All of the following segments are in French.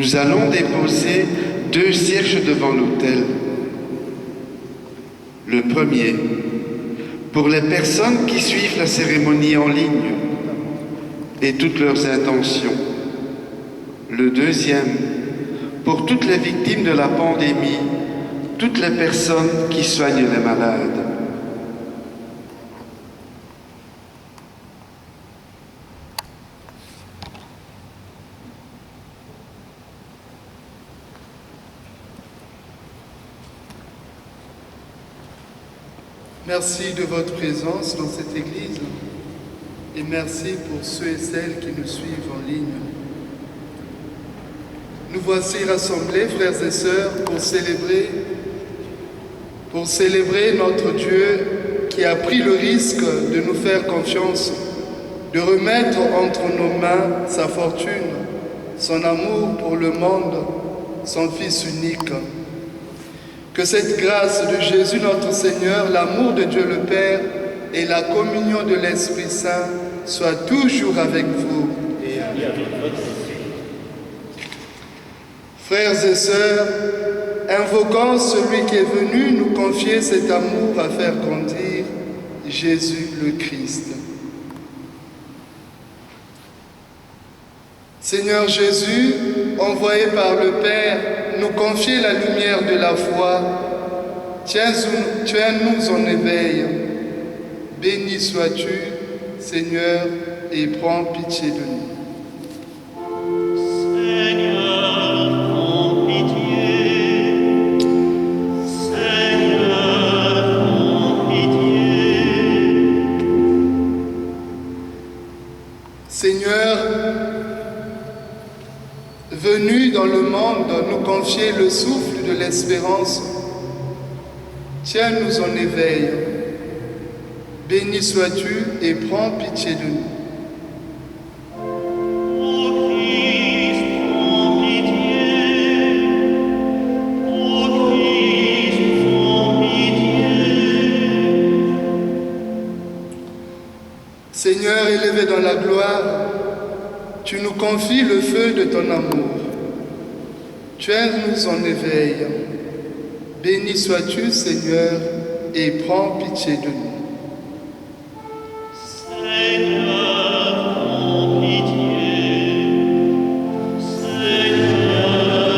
Nous allons déposer 2 cierges devant l'autel. Le premier, pour les personnes qui suivent la cérémonie en ligne et toutes leurs intentions. Le deuxième, pour toutes les victimes de la pandémie, toutes les personnes qui soignent les malades. Merci de votre présence dans cette église et merci pour ceux et celles qui nous suivent en ligne. Nous voici rassemblés, frères et sœurs, pour célébrer notre Dieu qui a pris le risque de nous faire confiance, de remettre entre nos mains sa fortune, son amour pour le monde, son Fils unique. Que cette grâce de Jésus notre Seigneur, l'amour de Dieu le Père et la communion de l'Esprit Saint soient toujours avec vous. Et avec votre esprit. Frères et sœurs, invoquant celui qui est venu nous confier cet amour à faire grandir, Jésus le Christ. Seigneur Jésus, envoyé par le Père, nous confier la lumière de la foi. Tiens-nous en éveil. Béni sois-tu, Seigneur, et prends pitié de nous. Seigneur, venu dans le monde nous confier le souffle de l'espérance, tiens-nous en éveil. Béni sois-tu et prends pitié de nous. Ô Christ, prends pitié. Ô Christ, prends pitié. Seigneur, élevé dans la gloire, tu nous confies le feu de ton amour. Tiens-nous en éveil. Béni sois-tu, Seigneur, et prends pitié de nous. Seigneur, prends pitié. Seigneur,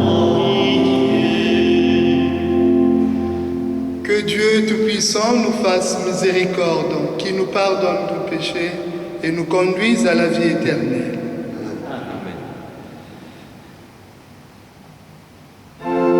prends pitié. Que Dieu Tout-Puissant nous fasse miséricorde, qui nous pardonne nos péchés et nous conduise à la vie éternelle. Gloire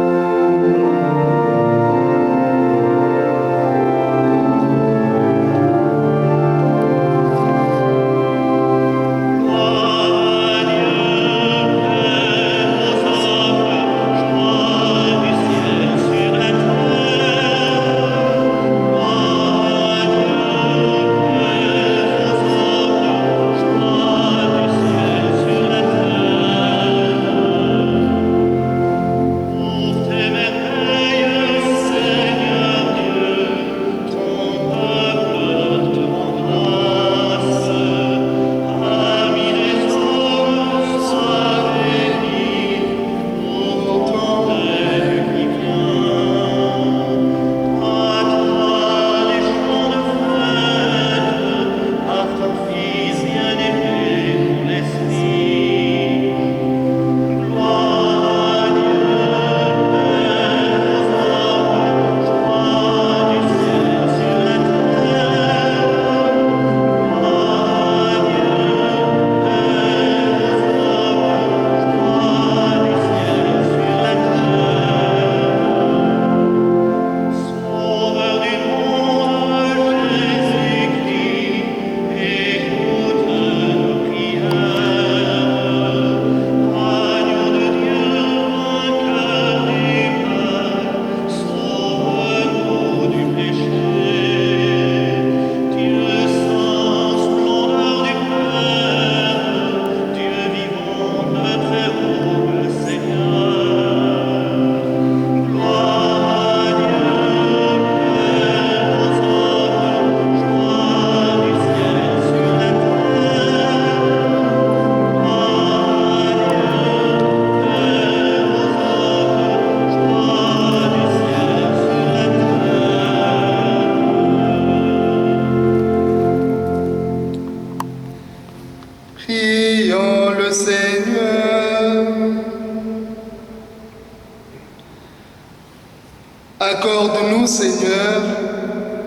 Seigneur,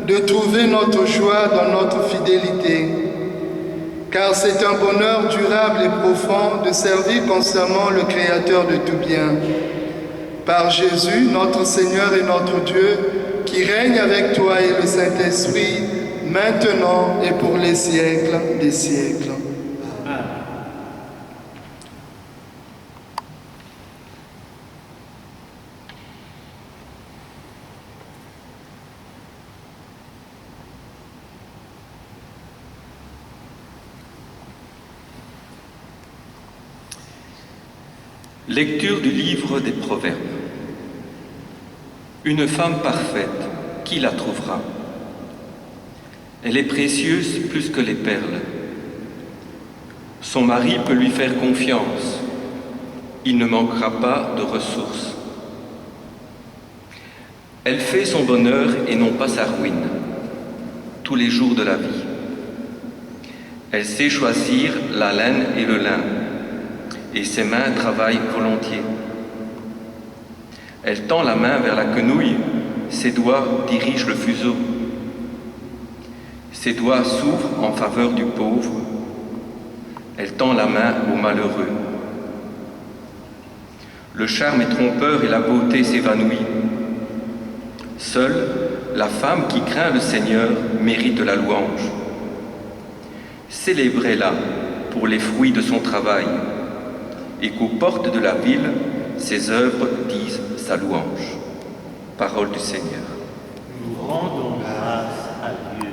de trouver notre joie dans notre fidélité, car c'est un bonheur durable et profond de servir constamment le Créateur de tout bien. Par Jésus, notre Seigneur et notre Dieu, qui règne avec toi et le Saint-Esprit, maintenant et pour les siècles des siècles. Lecture du livre des Proverbes. Une femme parfaite, qui la trouvera? Elle est précieuse plus que les perles. Son mari peut lui faire confiance. Il ne manquera pas de ressources. Elle fait son bonheur et non pas sa ruine, tous les jours de la vie. Elle sait choisir la laine et le lin, et ses mains travaillent volontiers. Elle tend la main vers la quenouille, ses doigts dirigent le fuseau. Ses doigts s'ouvrent en faveur du pauvre. Elle tend la main au malheureux. Le charme est trompeur et la beauté s'évanouit. Seule la femme qui craint le Seigneur mérite la louange. Célébrez-la pour les fruits de son travail, et qu'aux portes de la ville, ses œuvres disent sa louange. Parole du Seigneur. Nous rendons grâce à Dieu.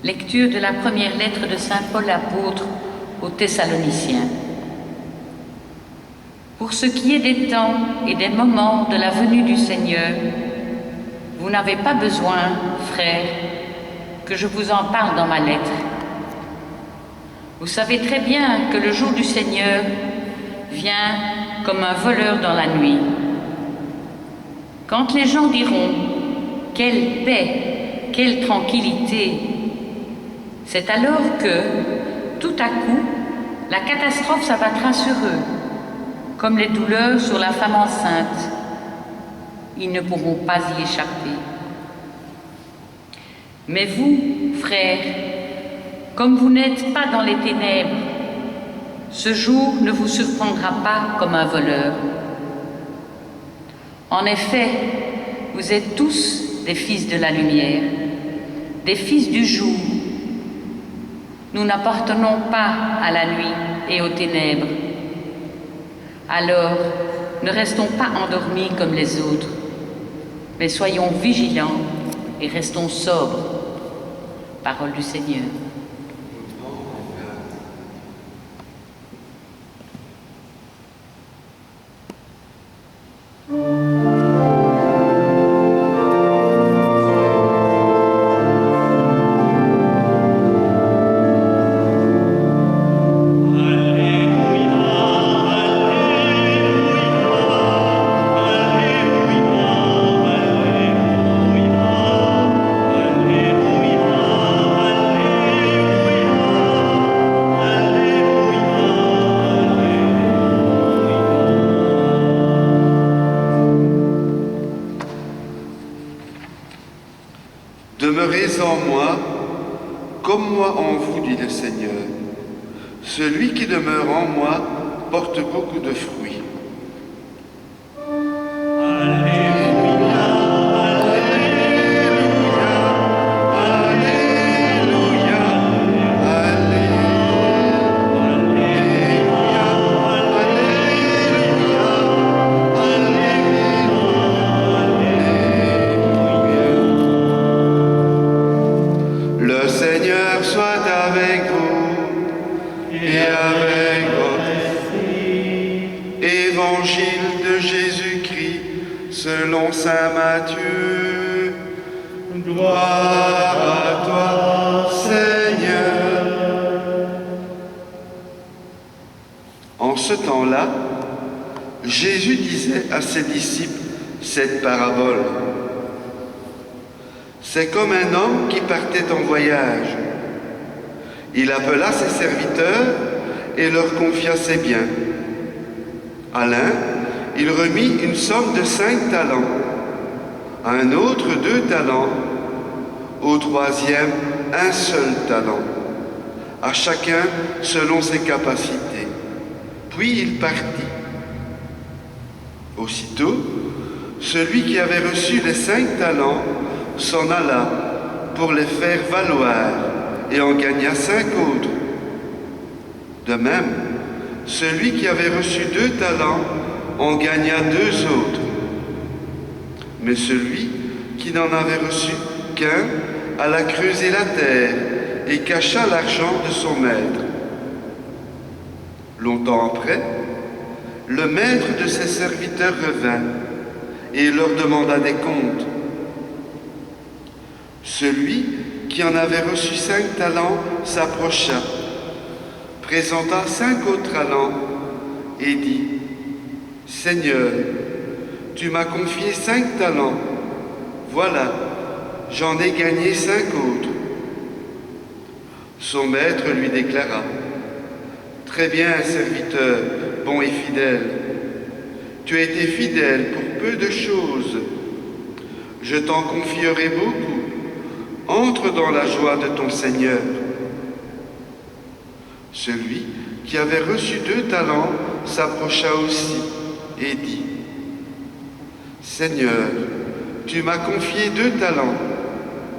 Lecture de la première lettre de Saint Paul apôtre aux Thessaloniciens. Pour ce qui est des temps et des moments de la venue du Seigneur, vous n'avez pas besoin, frères, que je vous en parle dans ma lettre. Vous savez très bien que le jour du Seigneur vient comme un voleur dans la nuit. Quand les gens diront « Quelle paix, quelle tranquillité !» c'est alors que, tout à coup, la catastrophe s'abattra sur eux, comme les douleurs sur la femme enceinte. Ils ne pourront pas y échapper. Mais vous, frères, comme vous n'êtes pas dans les ténèbres, ce jour ne vous surprendra pas comme un voleur. En effet, vous êtes tous des fils de la lumière, des fils du jour. Nous n'appartenons pas à la nuit et aux ténèbres. Alors, ne restons pas endormis comme les autres, mais soyons vigilants et restons sobres. Parole du Seigneur. Demeurez en moi, comme moi en vous, dit le Seigneur. Celui qui demeure en moi porte beaucoup de fruits. Le Seigneur soit avec vous et avec votre esprit. Évangile de Jésus-Christ selon saint Matthieu. Gloire à toi, Seigneur. En ce temps-là, Jésus disait à ses disciples cette parabole. C'est comme un homme qui partait en voyage. Il appela ses serviteurs et leur confia ses biens. À l'un, il remit une somme de 5 talents, à un autre 2 talents, au troisième 1 seul talent, à chacun selon ses capacités. Puis il partit. Aussitôt, celui qui avait reçu les 5 talents s'en alla pour les faire valoir et en gagna 5 autres. De même, celui qui avait reçu 2 talents en gagna 2 autres. Mais celui qui n'en avait reçu qu'un alla creuser la terre et cacha l'argent de son maître. Longtemps après, le maître de ses serviteurs revint et leur demanda des comptes. Celui qui en avait reçu 5 talents s'approcha, présenta 5 autres talents et dit : « Seigneur, tu m'as confié 5 talents, voilà, j'en ai gagné 5 autres. » Son maître lui déclara : « Très bien, serviteur, bon et fidèle, tu as été fidèle pour peu de choses, je t'en confierai beaucoup. Entre dans la joie de ton Seigneur. » Celui qui avait reçu 2 talents s'approcha aussi et dit : « Seigneur, tu m'as confié 2 talents,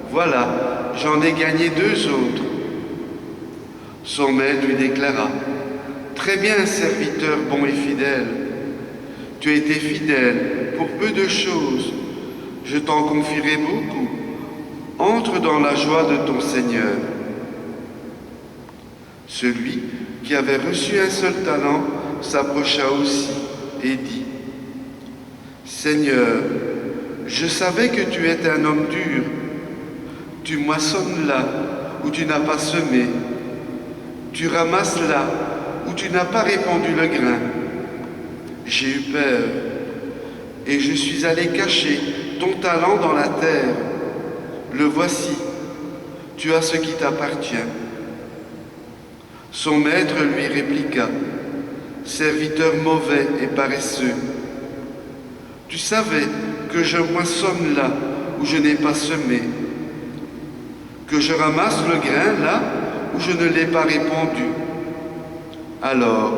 voilà, j'en ai gagné 2 autres. » Son maître lui déclara : « Très bien, serviteur bon et fidèle, tu as été fidèle pour peu de choses, je t'en confierai beaucoup. Entre dans la joie de ton Seigneur. » Celui qui avait reçu 1 seul talent s'approcha aussi et dit : « Seigneur, je savais que tu es un homme dur. Tu moissonnes là où tu n'as pas semé. Tu ramasses là où tu n'as pas répandu le grain. J'ai eu peur et je suis allé cacher ton talent dans la terre. Le voici, tu as ce qui t'appartient. » Son maître lui répliqua : « Serviteur mauvais et paresseux, tu savais que je moissonne là où je n'ai pas semé, que je ramasse le grain là où je ne l'ai pas répandu. Alors,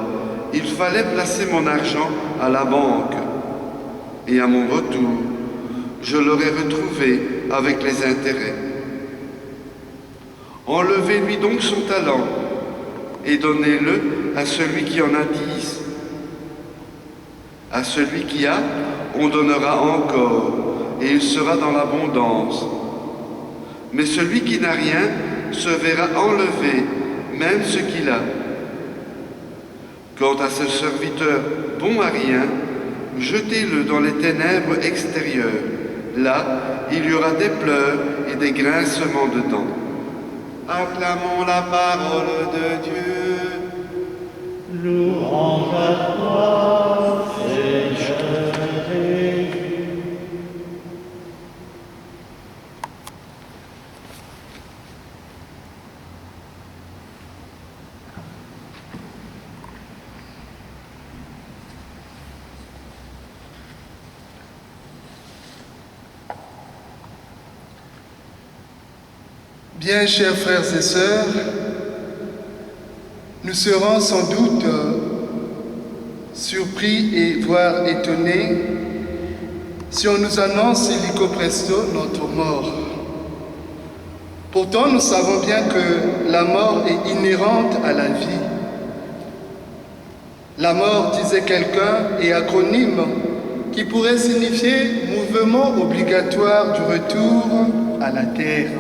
il fallait placer mon argent à la banque, et à mon retour, je l'aurais retrouvé avec les intérêts. Enlevez-lui donc son talent et donnez-le à celui qui en a 10. À celui qui a, on donnera encore, et il sera dans l'abondance. Mais celui qui n'a rien se verra enlever, même ce qu'il a. Quant à ce serviteur bon à rien, jetez-le dans les ténèbres extérieures. Là, il y aura des pleurs et des grincements de dents. Acclamons la parole de Dieu. Louange à toi, Seigneur Jésus. Bien, chers frères et sœurs, nous serons sans doute surpris et voire étonnés si on nous annonce illico presto notre mort. Pourtant, nous savons bien que la mort est inhérente à la vie. La mort, disait quelqu'un, est acronyme qui pourrait signifier mouvement obligatoire du retour à la terre.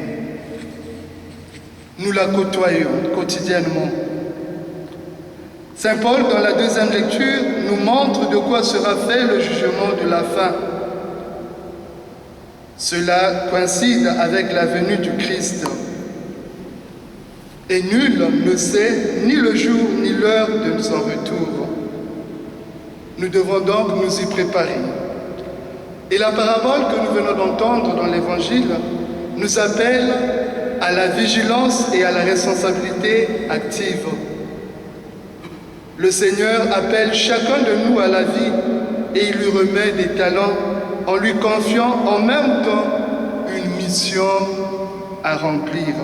Nous la côtoyons quotidiennement. Saint Paul, dans la deuxième lecture, nous montre de quoi sera fait le jugement de la fin. Cela coïncide avec la venue du Christ. Et nul ne sait ni le jour ni l'heure de son retour. Nous devons donc nous y préparer. Et la parabole que nous venons d'entendre dans l'Évangile nous appelle à la vigilance et à la responsabilité active. Le Seigneur appelle chacun de nous à la vie et il lui remet des talents en lui confiant en même temps une mission à remplir.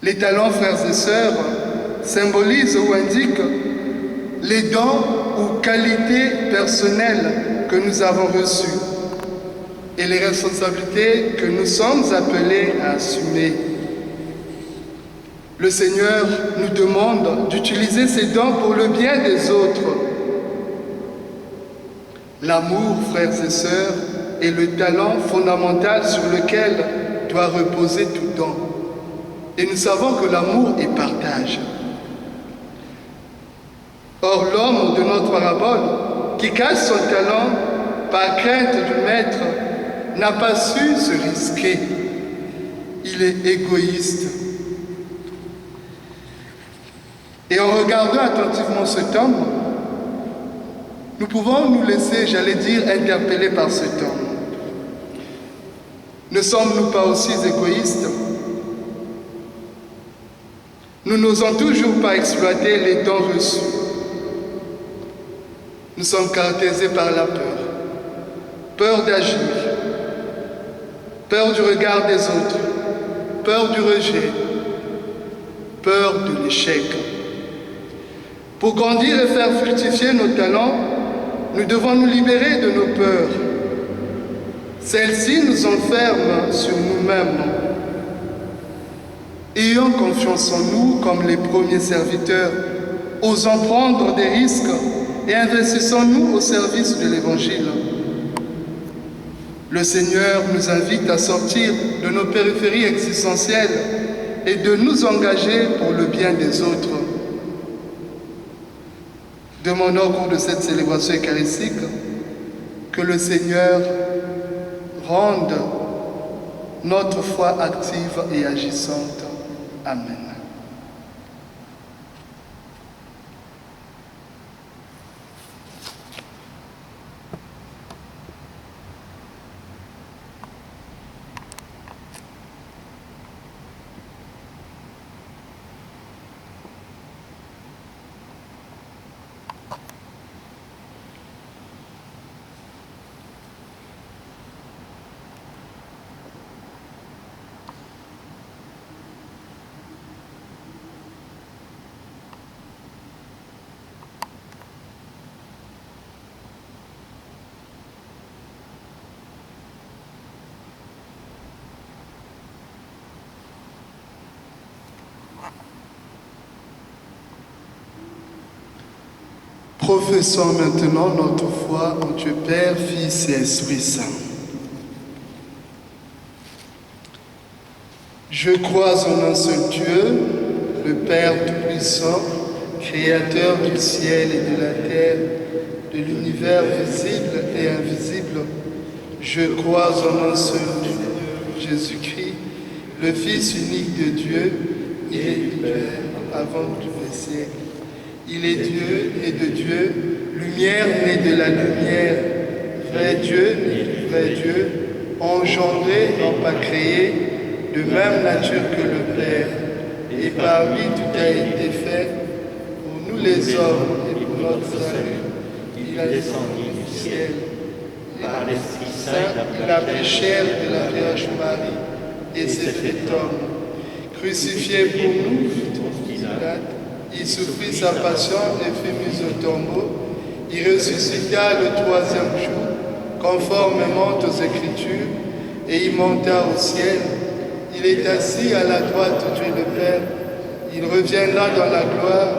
Les talents, frères et sœurs, symbolisent ou indiquent les dons ou qualités personnelles que nous avons reçues et les responsabilités que nous sommes appelés à assumer. Le Seigneur nous demande d'utiliser ces dons pour le bien des autres. L'amour, frères et sœurs, est le talent fondamental sur lequel doit reposer tout don. Et nous savons que l'amour est partage. Or, l'homme de notre parabole, qui cache son talent par crainte du maître, n'a pas su se risquer. Il est égoïste. Et en regardant attentivement cet homme, nous pouvons nous laisser, j'allais dire, interpeller par cet homme. Ne sommes-nous pas aussi égoïstes? Nous n'osons toujours pas exploiter les dons reçus. Nous sommes caractérisés par la peur. Peur d'agir. Peur du regard des autres. Peur du rejet. Peur de l'échec. Pour grandir et faire fructifier nos talents, nous devons nous libérer de nos peurs. Celles-ci nous enferment sur nous-mêmes. Ayons confiance en nous comme les premiers serviteurs, osons prendre des risques et investissons-nous au service de l'Évangile. Le Seigneur nous invite à sortir de nos périphéries existentielles et de nous engager pour le bien des autres. Demandons au cours de cette célébration eucharistique que le Seigneur rende notre foi active et agissante. Amen. Professons maintenant notre foi en Dieu Père, Fils et Esprit Saint. Je crois en un seul Dieu, le Père Tout-Puissant, Créateur du ciel et de la terre, de l'univers visible et invisible. Je crois en un seul Dieu, Jésus-Christ, le Fils unique de Dieu. Il est du Père avant tous les siècles. Il est Dieu et de Dieu, lumière née de la lumière, vrai Dieu né du vrai Dieu, engendré, non pas créé, de même nature que le Père. Et par lui tout a été fait, pour nous les hommes et pour notre salut. Il a descendu du ciel. Par l'Esprit Saint, il a pris chair de la Vierge Marie et s'est fait homme. Crucifié pour nous, il souffrit sa passion et fut mis au tombeau. Il ressuscita le troisième jour, conformément aux Écritures, et il monta au ciel. Il est assis à la droite de Dieu le Père. Il reviendra dans la gloire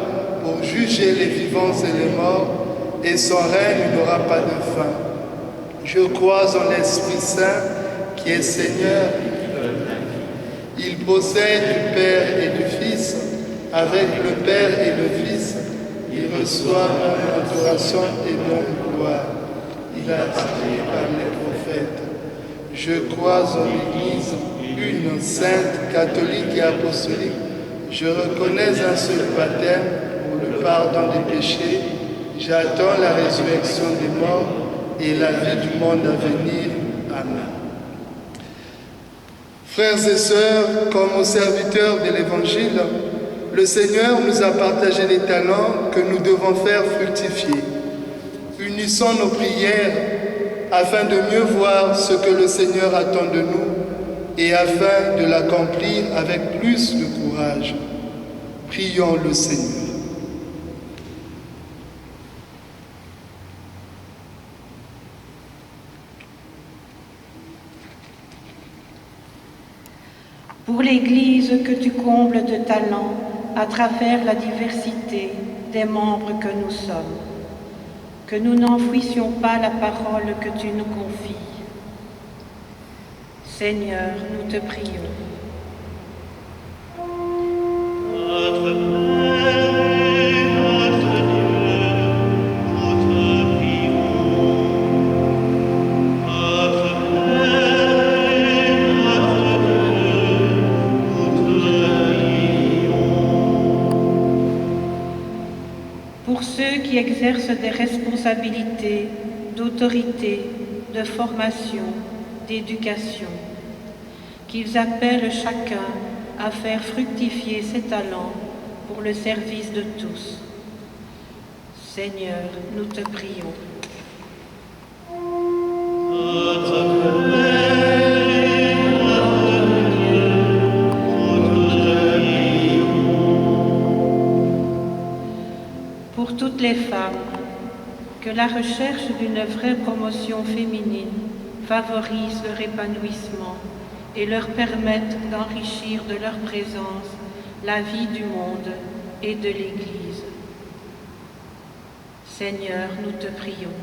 pour juger les vivants et les morts, et son règne n'aura pas de fin. Je crois en l'Esprit Saint, qui est Seigneur. Il possède du Père et du Fils. Avec le Père et le Fils, il reçoit même adoration et même gloire. Il a dit par les prophètes. Je crois en l'Église, une sainte, catholique et apostolique. Je reconnais un seul baptême pour le pardon des péchés. J'attends la résurrection des morts et la vie du monde à venir. Amen. Frères et sœurs, comme aux serviteurs de l'Évangile, le Seigneur nous a partagé les talents que nous devons faire fructifier. Unissons nos prières afin de mieux voir ce que le Seigneur attend de nous et afin de l'accomplir avec plus de courage. Prions le Seigneur. Pour l'Église que tu combles de talents à travers la diversité des membres que nous sommes, que nous n'enfouissions pas la parole que tu nous confies. Seigneur, nous te prions. Notre Père et notre Dieu, nous te prions. Notre Père et notre Dieu, nous te prions. Pour ceux qui exercent des responsabilités d'autorité, de formation, d'éducation, qu'ils appellent chacun à faire fructifier ses talents pour le service de tous. Seigneur, nous te prions. Notre Père et notre Dieu, nous te prions. Pour toutes les femmes, que la recherche d'une vraie promotion féminine favorise leur épanouissement et leur permette d'enrichir de leur présence la vie du monde et de l'Église. Seigneur, nous te prions.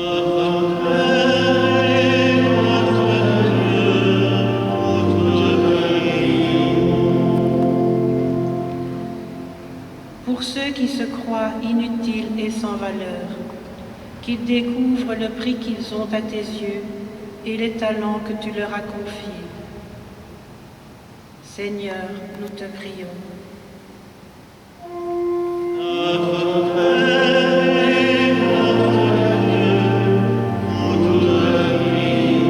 Notre Père et notre Dieu, nous te prions. Pour ceux qui se croient inutiles et sans valeur, qu'ils découvrent le prix qu'ils ont à tes yeux et les talents que tu leur as confiés. Seigneur, nous te prions. Notre Père et notre Dieu, nous te prions.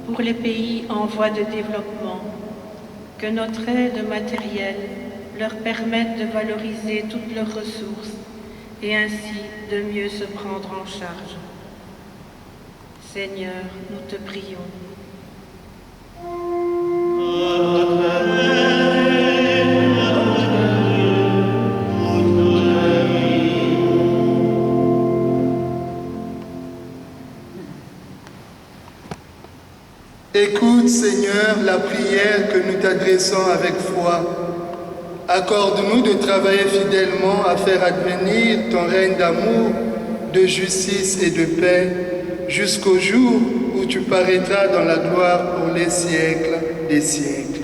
Pour les pays en voie de développement, que notre aide matérielle leur permette de valoriser toutes leurs ressources et ainsi de mieux se prendre en charge. Seigneur, nous te prions. Notre Père et notre Dieu, nous te prions. Écoute, Seigneur, la prière que nous t'adressons avec foi. Accorde-nous de travailler fidèlement à faire advenir ton règne d'amour, de justice et de paix, jusqu'au jour où tu paraîtras dans la gloire pour les siècles des siècles.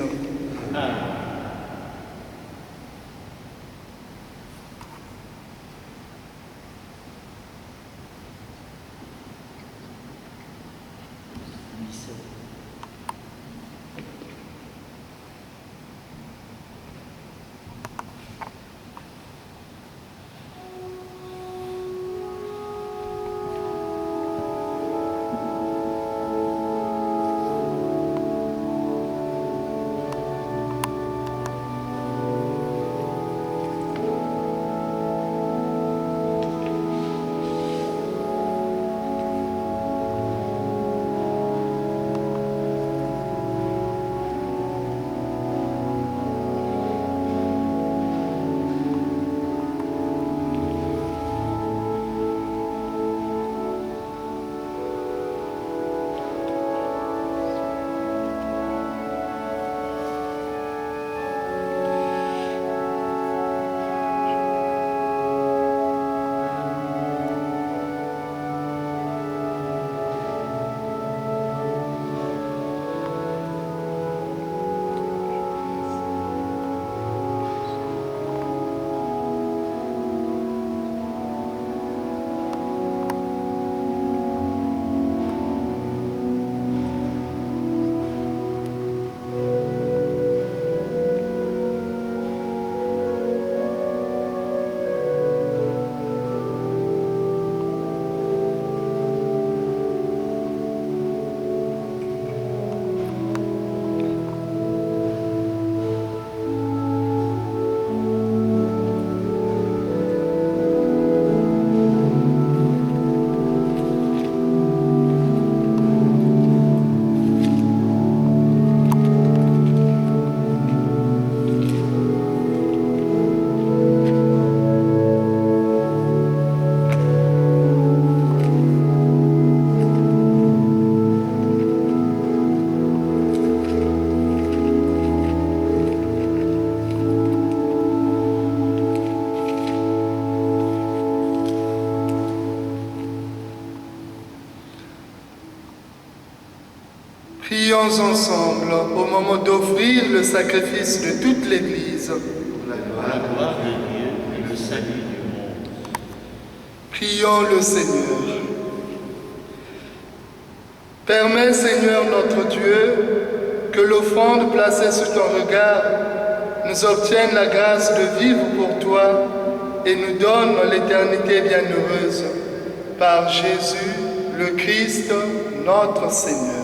Prions ensemble au moment d'offrir le sacrifice de toute l'Église. La gloire de Dieu et le salut du monde. Prions le Seigneur. Permets, Seigneur notre Dieu, que l'offrande placée sous ton regard nous obtienne la grâce de vivre pour toi et nous donne l'éternité bienheureuse. Par Jésus, le Christ, notre Seigneur.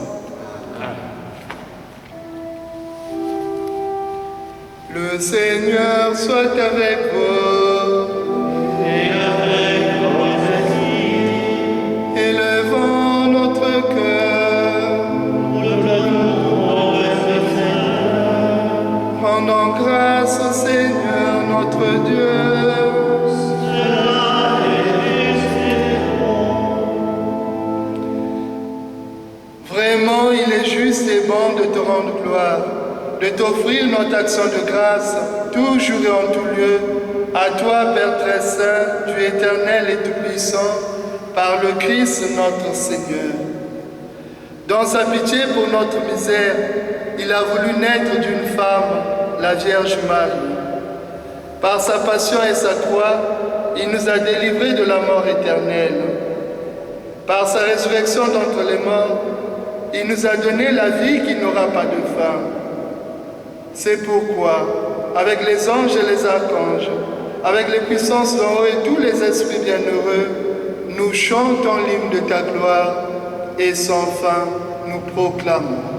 Le Seigneur soit avec vous. Et avec vos esprits, Élevons notre cœur. nous le donnons au Seigneur. Rendons grâce au Seigneur notre Dieu. Cela est juste et bon. Vraiment, il est juste et bon de te rendre gloire, de t'offrir notre action de grâce, toujours et en tout lieu, à toi, Père très saint, Dieu éternel et tout-puissant, par le Christ notre Seigneur. Dans sa pitié pour notre misère, il a voulu naître d'une femme, la Vierge Marie. Par sa passion et sa croix, il nous a délivrés de la mort éternelle. Par sa résurrection d'entre les morts, il nous a donné la vie qui n'aura pas de fin. C'est pourquoi, avec les anges et les archanges, avec les puissances d'en haut et tous les esprits bienheureux, nous chantons l'hymne de ta gloire et sans fin nous proclamons.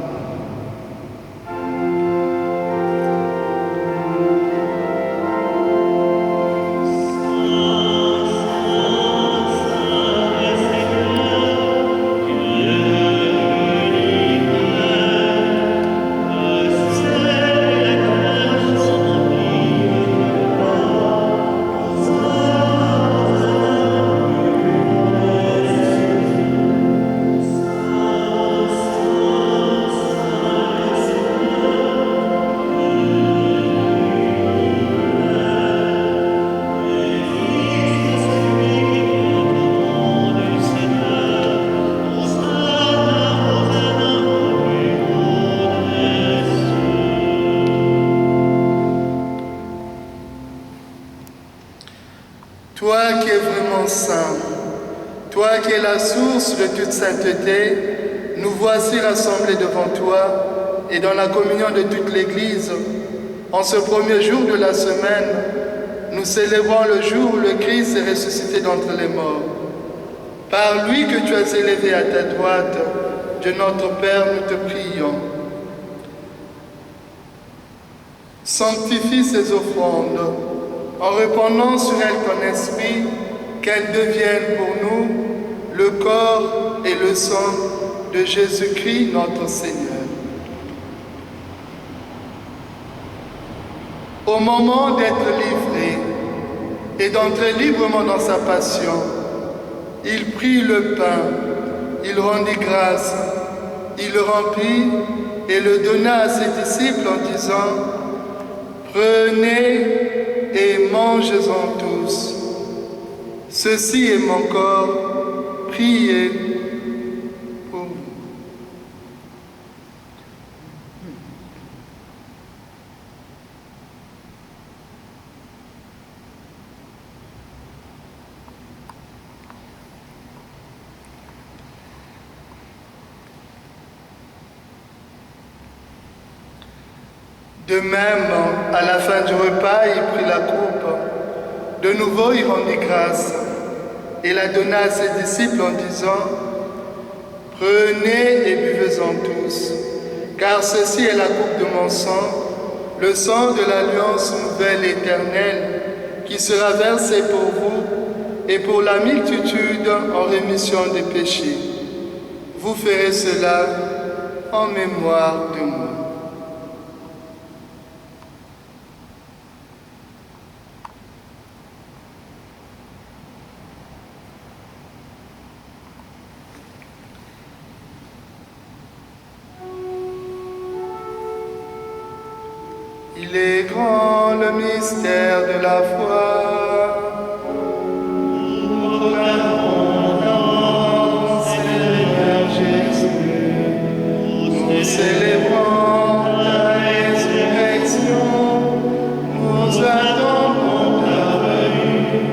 Toi qui es vraiment saint, toi qui es la source de toute sainteté, nous voici rassemblés devant toi et dans la communion de toute l'Église. En ce premier jour de la semaine, nous célébrons le jour où le Christ est ressuscité d'entre les morts. Par lui que tu as élevé à ta droite, Dieu notre Père, nous te prions. Sanctifie ces offrandes en répandant sur elles ton esprit, qu'elles deviennent pour nous le corps et le sang de Jésus-Christ notre Seigneur. Au moment d'être livré et d'entrer librement dans sa passion, il prit le pain, il rendit grâce, il le remplit et le donna à ses disciples en disant « Prenez et mangez-en tous. Ceci est mon corps, priez pour vous. » De même, à la fin du repas, il prit la coupe. De nouveau, il rendit grâce et la donna à ses disciples en disant « Prenez et buvez-en tous, car ceci est la coupe de mon sang, le sang de l'alliance nouvelle et éternelle, qui sera versé pour vous et pour la multitude en rémission des péchés. Vous ferez cela en mémoire de moi. » Il est grand le mystère de la foi. Nous proclamons, Seigneur Jésus, nous célébrons ta résurrection, nous attendons ta venue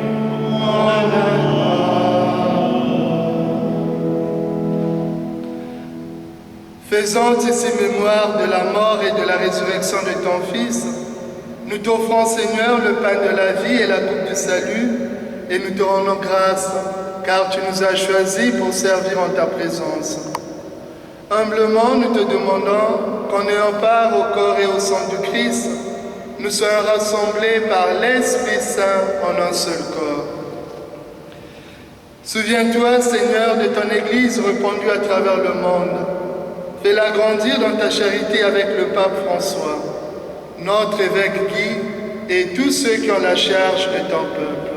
en la gloire. Faisant ici mémoire de la mort et de la résurrection de ton Fils, nous t'offrons, Seigneur, le pain de la vie et la coupe du salut, et nous te rendons grâce, car tu nous as choisis pour servir en ta présence. Humblement, nous te demandons qu'en ayant part au corps et au sang du Christ, nous soyons rassemblés par l'Esprit Saint en un seul corps. Souviens-toi, Seigneur, de ton Église répandue à travers le monde. Fais-la grandir dans ta charité avec le pape François, notre évêque Guy et tous ceux qui ont la charge de ton peuple.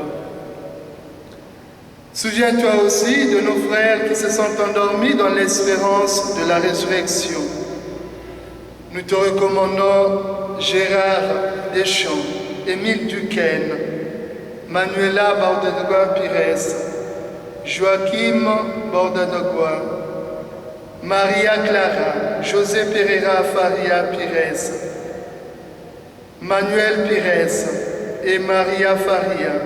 Souviens-toi aussi de nos frères qui se sont endormis dans l'espérance de la résurrection. Nous te recommandons Gérard Deschamps, Émile Duquesne, Manuela Bordadogua Pires, Joachim Bordadogua, Maria Clara, José Pereira Faria Pires, Manuel Pires et Maria Faria,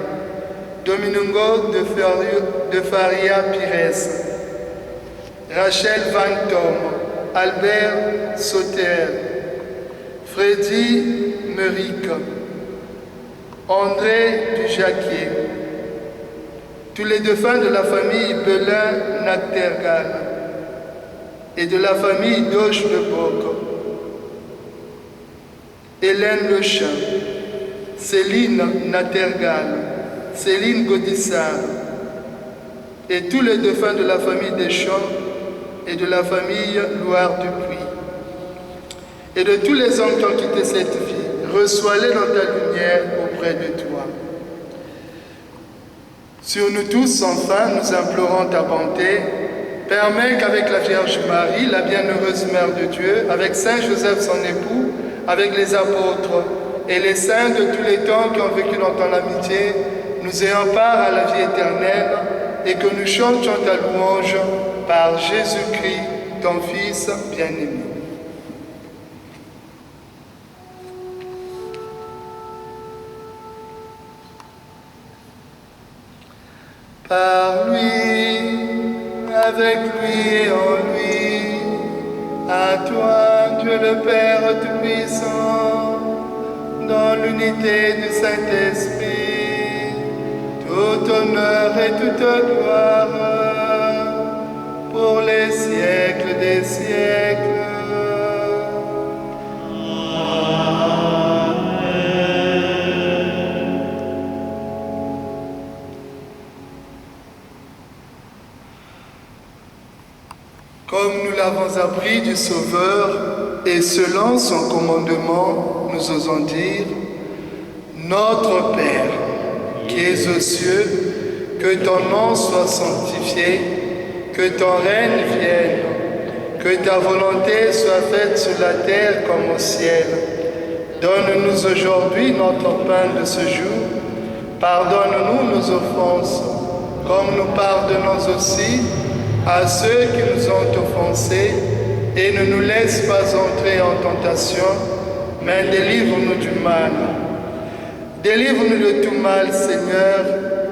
Domingo de Faria Pires, Rachel Van Tom, Albert Sauter, Freddy Meric, André Dujacquier, tous les défunts de la famille Belin-Nachtergal et de la famille Doche de Boc, Hélène Lechamp, Céline Nachtergal, Céline Gaudissart, et tous les défunts de la famille Deschamps et de la famille Loire-Dupuis, et de tous les hommes qui ont quitté cette vie, reçois-les dans ta lumière auprès de toi. Sur nous tous, enfin, nous implorons ta bonté. Permets qu'avec la Vierge Marie, la bienheureuse Mère de Dieu, avec Saint Joseph son époux, avec les apôtres et les saints de tous les temps qui ont vécu dans ton amitié, nous ayons part à la vie éternelle et que nous chantions ta louange par Jésus-Christ, ton Fils bien-aimé. par lui, avec lui et en lui, à toi, Dieu le Père Tout-Puissant, dans l'unité du Saint-Esprit, tout honneur et toute gloire, pour les siècles des siècles. Comme nous l'avons appris du Sauveur, et selon son commandement, nous osons dire, Notre Père, qui es aux cieux, que ton nom soit sanctifié, que ton règne vienne, que ta volonté soit faite sur la terre comme au ciel. Donne-nous aujourd'hui notre pain de ce jour. Pardonne-nous nos offenses, comme nous pardonnons aussi à ceux qui nous ont offensés, et ne nous laisse pas entrer en tentation, mais délivre-nous du mal. Délivre-nous de tout mal, Seigneur,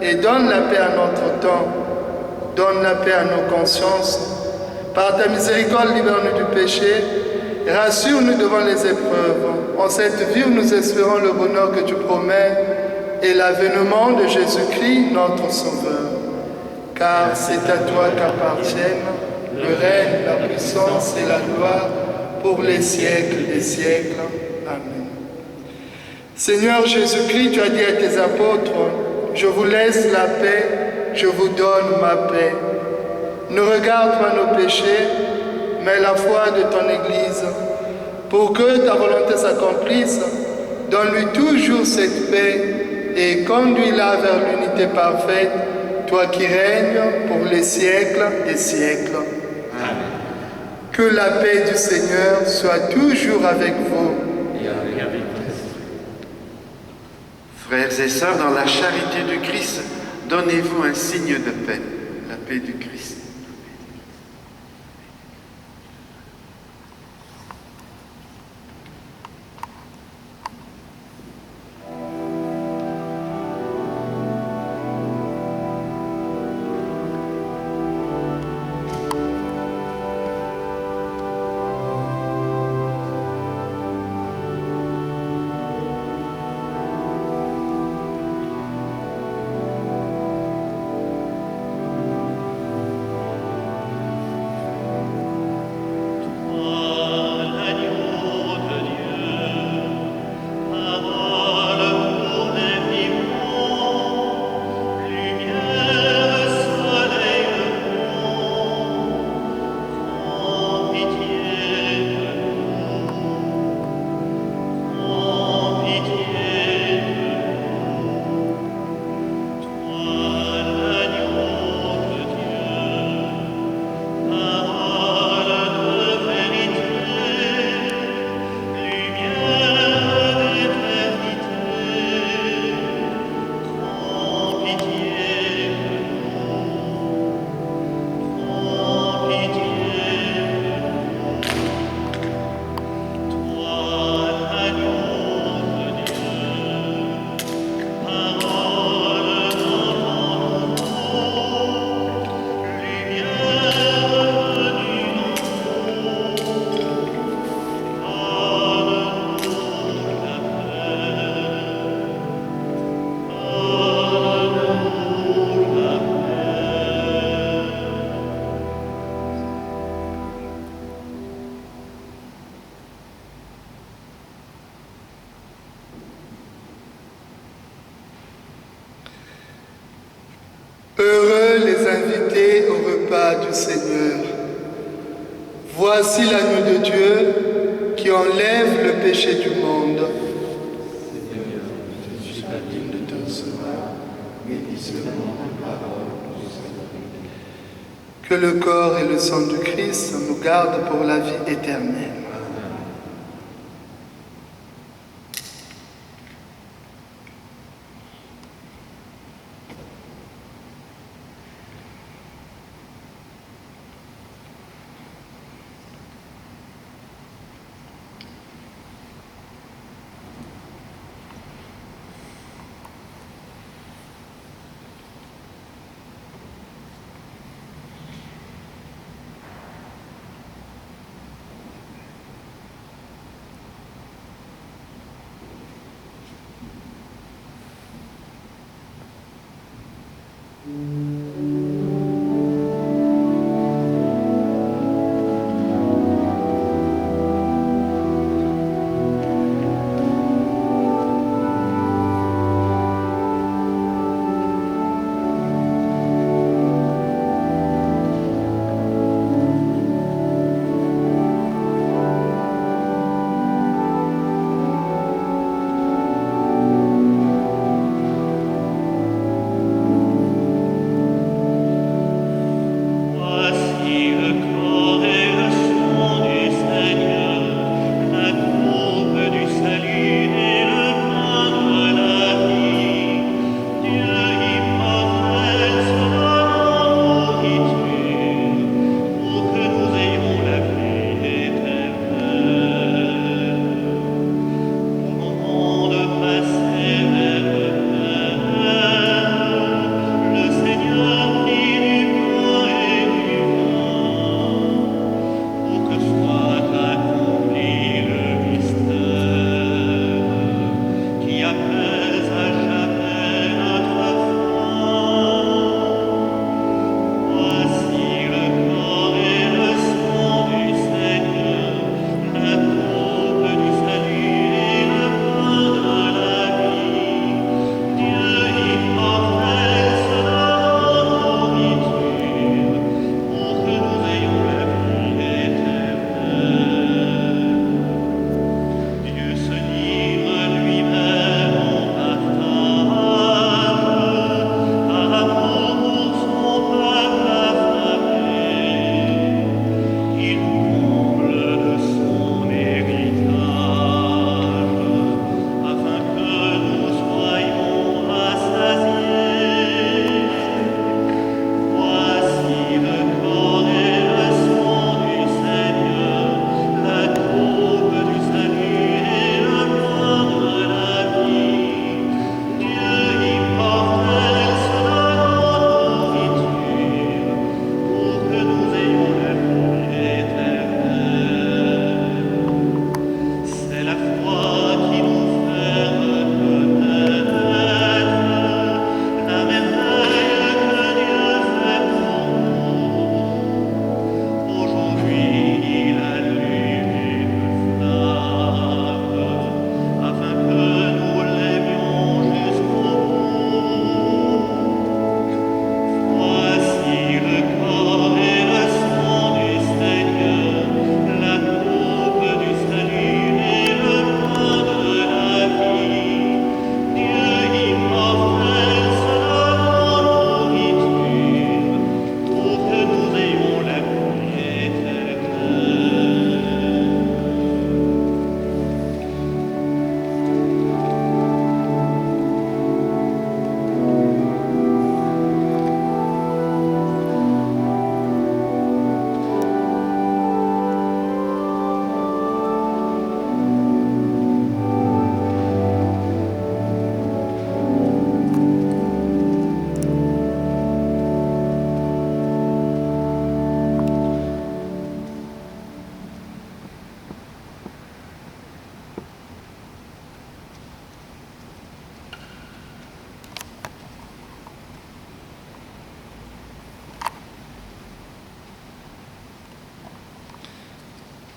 et donne la paix à notre temps. Donne la paix à nos consciences. Par ta miséricorde, libère-nous du péché, et rassure-nous devant les épreuves. En cette vie où nous espérons le bonheur que tu promets, et l'avènement de Jésus-Christ, notre Sauveur. Car c'est à toi qu'appartiennent le règne, la puissance et la gloire pour les siècles des siècles. Amen. Seigneur Jésus-Christ, tu as dit à tes apôtres, je vous laisse la paix, je vous donne ma paix. Ne regarde pas nos péchés, mais la foi de ton Église. Pour que ta volonté s'accomplisse, donne-lui toujours cette paix et conduis-la vers l'unité parfaite, toi qui règnes pour les siècles des siècles. Amen. Que la paix du Seigneur soit toujours avec vous. Et avec votre esprit. Frères et sœurs, dans la charité du Christ, donnez-vous un signe de paix, la paix du Christ. Heureux les invités au repas du Seigneur. Voici l'agneau de Dieu qui enlève le péché du monde. Seigneur, je suis pas digne de te recevoir, mais dis seulement une parole. Que le corps et le sang du Christ nous gardent pour la vie éternelle.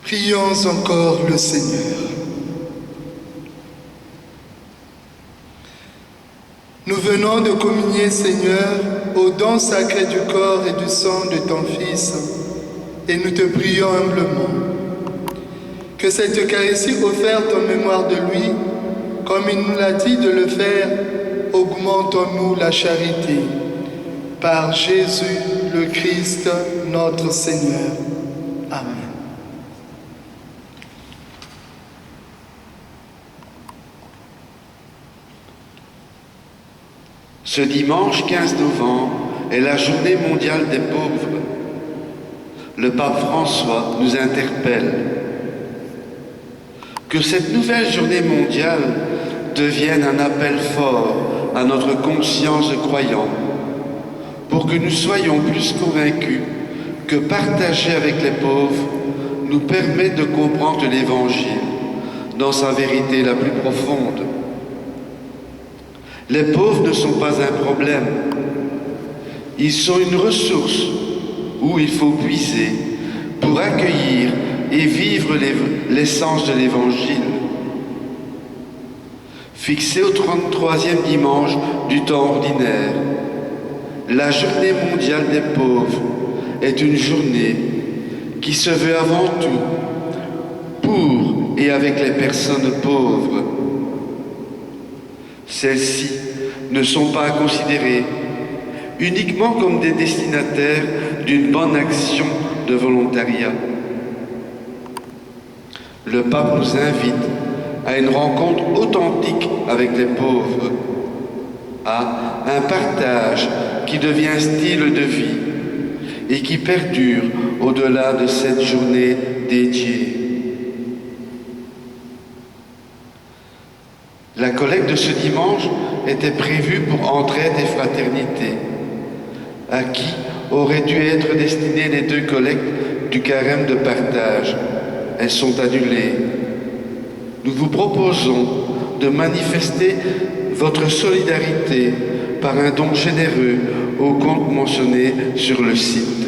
Prions encore le Seigneur. Nous venons de communier, Seigneur, au don sacré du corps et du sang de ton Fils, et nous te prions humblement que cette Eucharistie offerte en mémoire de lui, comme il nous l'a dit de le faire, augmente en nous la charité. Par Jésus le Christ, notre Seigneur. Amen. Ce dimanche 15 novembre est la journée mondiale des pauvres. Le pape François nous interpelle. Que cette nouvelle journée mondiale devienne un appel fort à notre conscience de croyants, pour que nous soyons plus convaincus que partager avec les pauvres nous permet de comprendre l'Évangile dans sa vérité la plus profonde. Les pauvres ne sont pas un problème, Ils sont une ressource où il faut puiser pour accueillir et vivre l'essence de l'Évangile. Fixé au 33e dimanche du temps ordinaire, la journée mondiale des pauvres est une journée qui se veut avant tout pour et avec les personnes pauvres. Celles-ci ne sont pas considérées uniquement comme des destinataires d'une bonne action de volontariat. Le pape nous invite à une rencontre authentique avec les pauvres, à un partage qui devient un style de vie et qui perdure au-delà de cette journée dédiée. La collecte de ce dimanche était prévue pour Entraide et Fraternité, à qui auraient dû être destinées les 2 collectes du carême de partage. Elles sont annulées. Nous vous proposons de manifester votre solidarité par un don généreux au compte mentionné sur le site.